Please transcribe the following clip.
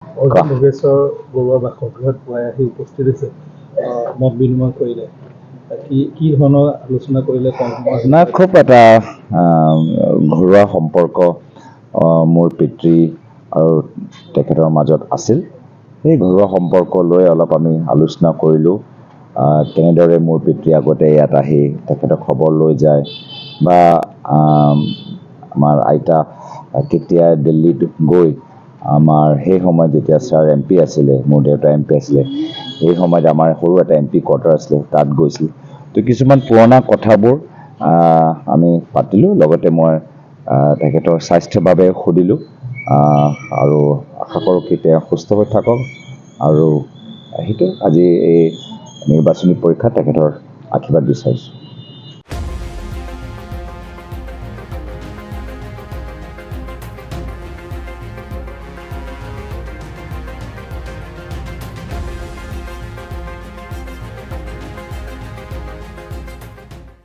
অৰ্জুন ভোগেশ্বৰ বৰুৱা বাসগৃহত পুৱাই আহি উপস্থিত হৈছে মত বিনিময় কৰিলে কি ধৰণৰ আলোচনা কৰিলে কম সময় না খুব এটা ঘৰুৱা সম্পৰ্ক মোৰ পিতৃ আৰু তেখেতৰ মাজত আছিল। সেই ঘৰুৱা সম্পৰ্ক লৈ অলপ আমি আলোচনা কৰিলোঁ। কেনেদৰে মোৰ পিতৃ আগতে ইয়াত আহি তেখেতক খবৰ লৈ যায় বা আমাৰ আইতা কেতিয়া দিল্লীত গৈ আমাৰ সেই সময়ত যেতিয়া ছাৰ MP আছিলে, মোৰ দেউতা MP আছিলে, সেই সময়ত আমাৰ সৰু এটা MP কোৱাৰ্টাৰ আছিলে, তাত গৈছিল। তো কিছুমান পুৰণা কথাবোৰ আমি পাতিলোঁ। লগতে মই তেখেতৰ স্বাস্থ্যৰ বাবে সুধিলোঁ আৰু আশা কৰোঁ কি তেওঁ সুস্থ হৈ থাকক আৰু সেইটো আজি এই নিৰ্বাচনী পৰীক্ষাত তেখেতৰ আশীৰ্বাদ বিচাৰিছোঁ।